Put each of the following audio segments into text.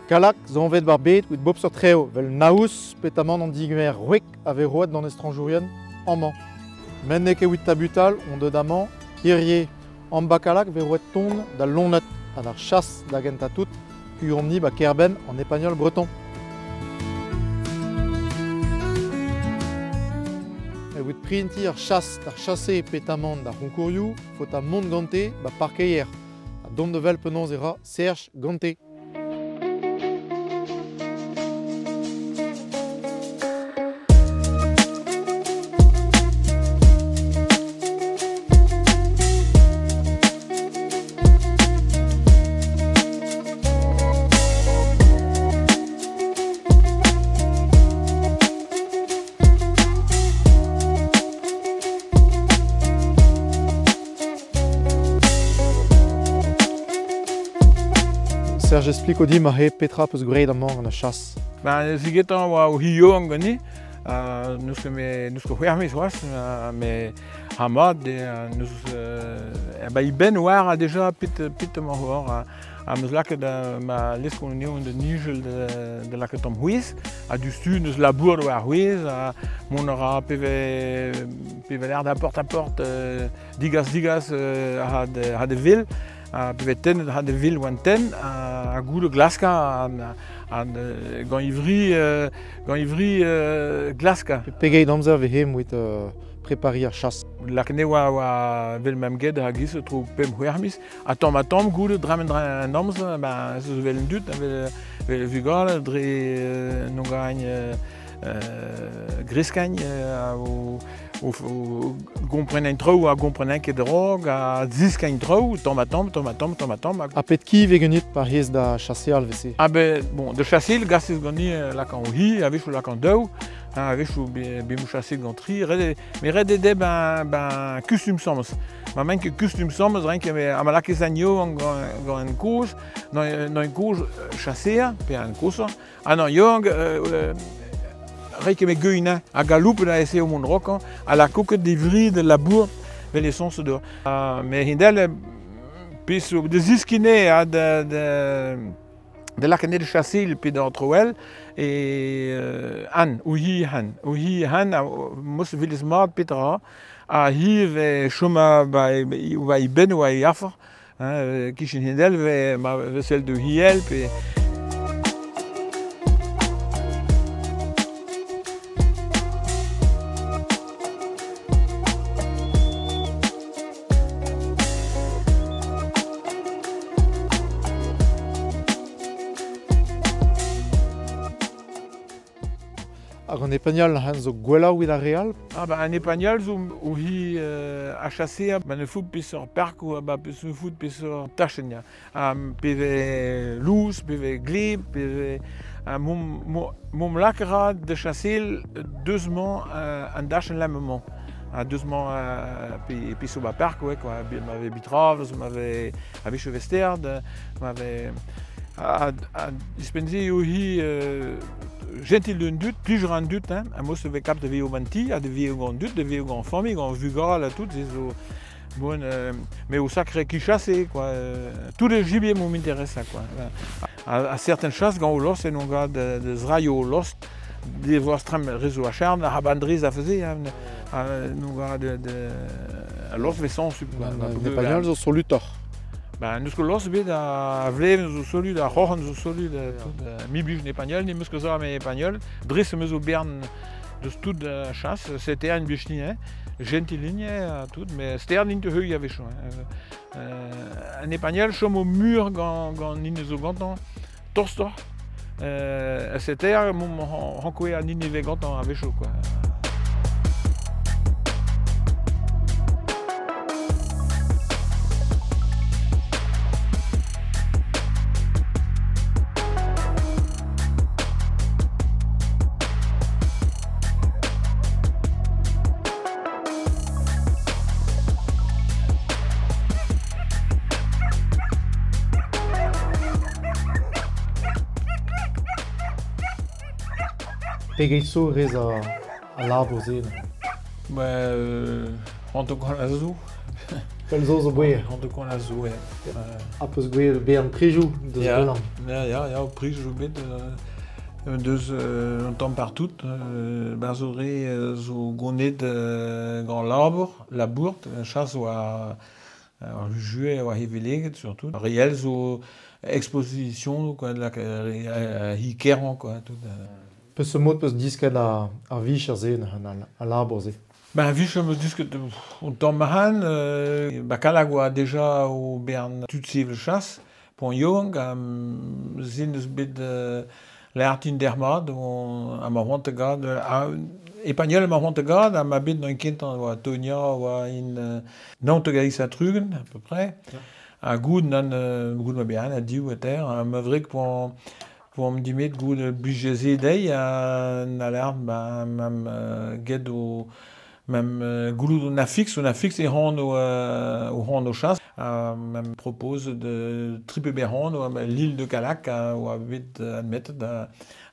Kalak, zonvet bar bet, with bob sur treo, vel naous, petamant an diguer ruek ave roet dans estranjourien, en man. Men ne ket tabutal, on de daman, hirrier, en bakalak ve roet ton da lonnet, à la chasse da gentatout, puis omni ba kerben en épagnol breton. Et with printi ar chasse, ar chassé petamant da roncouriou, faut a mont ganté, ba parkeier. A dom de vel penons era Serge Ganté. Serge explique au dit que Petra peut se grouiller dans la chasse. Si je suis au Hio, nous sommes fermés, mais Hamad, Ben War a déjà pit mort. A nous là que ma l'escolonie de Nigel de la Tom Huis, a du sud nous labour de Huis, mon aura PV l'air d'apporte à porte, digas à de ville. Peveten had de vil wanten a goede glaska aan gant ivry glaska. Pegei damzer ve hem with préparer à chasse. La kne wa vel mem ged ha gis tro pem huermis a tom goede dramen damz ba so vel dut vel vigal dre no gagne griskagne ou comprenen trop à comprenen que drogue à 10 trop tombe. A pet qui vegenit par hez da chasser al vc. Ah ben bon de chasser le gars c'est gagné la can hi avec la can do avec bim chasser gantri mais red de ben custom soms ma main que custom soms rien que à la quesagno en cause dans une cause chasser puis un cause ah non young Rijk met guina, a galoupe na esse au mon rock, à la coque d'ivry de labour, vel essence de. Mais hindel, pis de ziskine a de la canne de chasser le pied d'entre elles et Han, ouhi Han, mos vil smart Petra, a hi ve choma by ben ou yafa, kishin hindel ve celle de hiel puis En épagnol, han zo gwella ou la real. Ah bah en épagnol, où hi a chassé, bah ne fout pis sur parc ou bah pis ne fout pis sur tachenia. PV loose, PV glib, PV mon lacra de chasser doucement en dachen la moment. Doucement pis sur le parc ouais quoi, m'avait bitraves, m'avait chevesterde, m'avait dispensé où hi gentil d'un dut, plus grand dut, hein. Moi, je vais cap de vie au manti, à de vie au grand dut, de vie au grand famille, grand vugal, à tout, c'est bon, mais au sacré qui chasse, quoi. Tous les gibiers m'intéressent, quoi. À certaines chasses, quand on lost, c'est non gars de zrayo lost, des voix stram réseau à charme, à bandrise à faisait, non gars de lost, mais sans sub, quoi. Les Espagnols sont lutteurs. Ben, nous sommes là, à Vleven, nous sommes là, à Rohan, nous sommes là, mi bûche n'épagnol, ni muscles à mes espagnols, dresse mes au berne de toute la chasse, c'était une bûche ni, gentiligne, tout, mais c'était une de il y avait chaud. Un épagnol, chôme au mur, quand nine au gantan, torstor, c'était mon rencoé à nine gantan avec chaud, quoi. Pegei so rez a l'arbre zé. On te connaît azul. Quel zo zo boer. On te connaît azul, A peus gwer be an prejou de zvelan. Ja, op prijs zo bit. Dus on tombe partout. Bazoré zo gonet grand labour, chasse ou à juillet ou à hiveléget surtout. Réel zo exposition quoi de la hikeran quoi tout. Peus mod peus disket a vich ar zen a labor ze. Ben vi me dis que on tombe mahan Bacalag a déjà au Bern tout civil chasse pour young zin dus bit l'artin dermad a ma hontegad Espagnol ma hontegad a ma bit dans kind wa Tonia wa in Nantes à Trugen à peu près a good nan good ma bien a diou terre a mavrik pour me dire que le budget zédé a l'air même get au même goulou na fixe et on chasse même propose de triple béron l'île de Calac ou vite admettre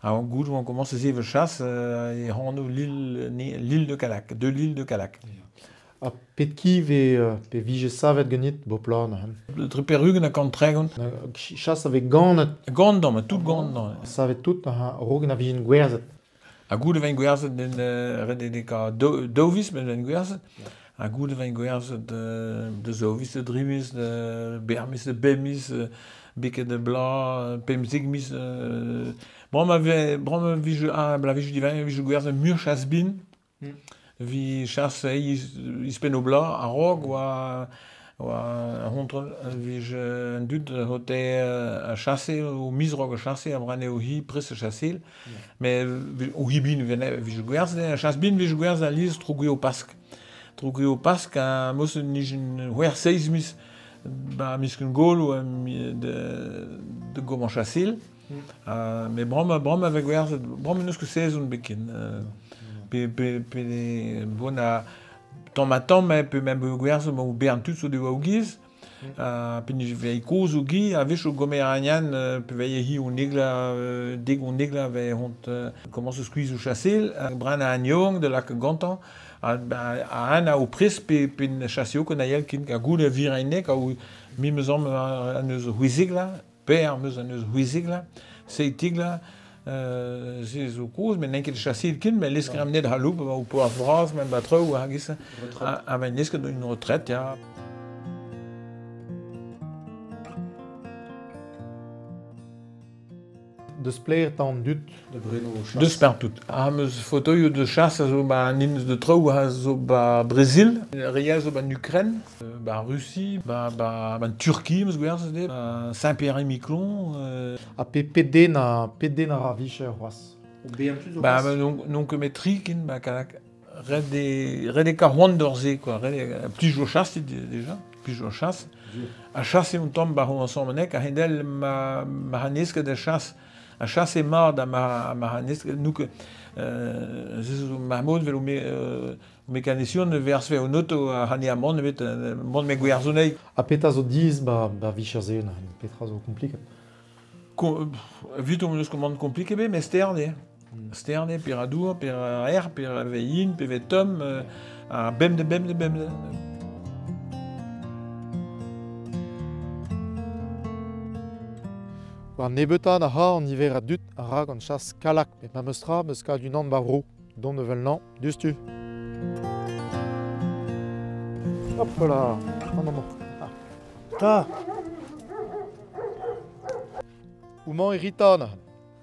un goulou on commence à essayer chasse et on l'île de Calac de l'île de Calac. A petki pe vije savet ganit bo plan. Le triperugen a kantregon. Chasse avec gant. Gant dans, tout gant dans. Savet tout a rogen a vijin gwerzet. A goude vein gwerzet den rededeka dovis met den gwerzet. A goude vein gwerzet de zovis, de drimis, de bermis, de bemis, bikke de bla, pemzigmis. Bram vije divin, vije gwerzet mur chasbin. Vi chasse ispeno bla a rog wa hontre vi je dud hote a chasse ou misrog a chasse a brane o hi pres a chasse mais o hibin vi je gwerz a chasse bin vi je gwerz a lis trougui o pask a mos nijin wer 6 mis ba miskun gol ou de goman chasse mais bram avec gwerz bram neus que 16 un bekin bon a tant mais peut même gwerz ou bern tout so de augiz puis je vais cause ou gi avec au gomeranian peut veiller hi on negla dès on negla ve hont commence squeeze ou chasser brana agnong de la gantan a ana au pris pin chassio qu'on a yel kin ka goule virinek ou mi me zom aneus huizigla per me aneus huizigla c'est tigla c'est zo cause mais n'inquiète chasser kin mais les cramner de halou ou pour France même pas trop ou hagis avec risque d'une retraite ya de spleer tant dut de Bruno chasse. De partout. Am photo de chasse zo ba nins de trou zo ba Brésil, réel zo ba Ukraine, ba Russie, ba Turquie, mus gwerz de, Saint-Pierre et Miquelon. A PD na raviche roas. O bien plus Ba non que métrique ba kalak red des 40 d'orze quoi, plus jo chasse déjà, plus jo chasse. A chasse on tombe ba ensemble nek a hendel ma haneske de chasse. A chasse mar da ma haneske nous que Mahmoud velo mécanicien vers ve un auto a hani amon vet bon me gwerzonei a peta zo diz ba vicher zen petra zo compliqué. Vite on nous commande compliqué mais sterne piradour per air per vein pe tom a bem de War nebetan a ha en hiver a dut a rag an chasse kalak met ma meustra meus ka du nan bavro don de velnan dustu. Hop là, non. Ta, Ouman e Rita na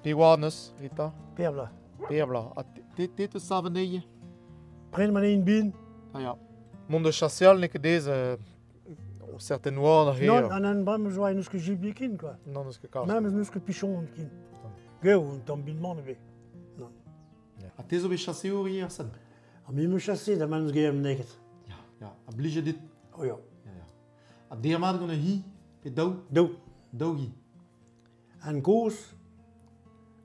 pe warnes Rita perbla. perbla a te te saveneie. Pren man een bin. Ah ja. Monde chassial ne que des certaines war Non, an an bram zo ein uske jibikin, quoi. non eus que kar. Même un uske pichon kin. Geu, un tambin man eve. A te zo be chasse o hier san. A mi me chasse da man geem neket. Ja, a blije dit. Oh ja. A dermat gonna hi pe dau hi. An gos,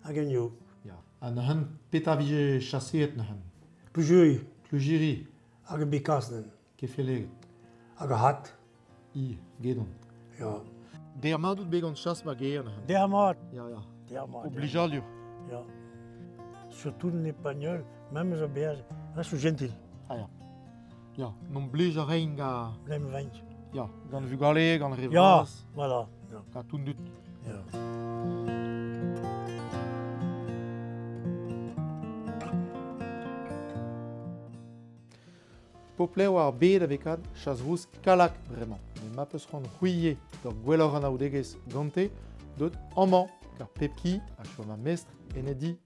hag en jo. Ja. An han peta vije chasseet na han. Pujui, Plujiri hag en bikasnen. ke feleget. Hag a hat. I gedon. Ja. Dermat dout begon chasse ma geer na han. Dermat. Ja. Dermat. Oblijalur. Ja. Surtout en espagnol, même zo berge. Là, je suis gentil. Ja, non blije rein ga Blem vent. ja, gan vugale, gan Ja, revas. voilà. Ja. Ga toen dut. Ja. Popleo ar bet avekat chas vous kalak vraiment. Mais ma peus ran rouillé d'or gwellor an aoudegez gante, dot amman, car pepki a chom ma mestre enedi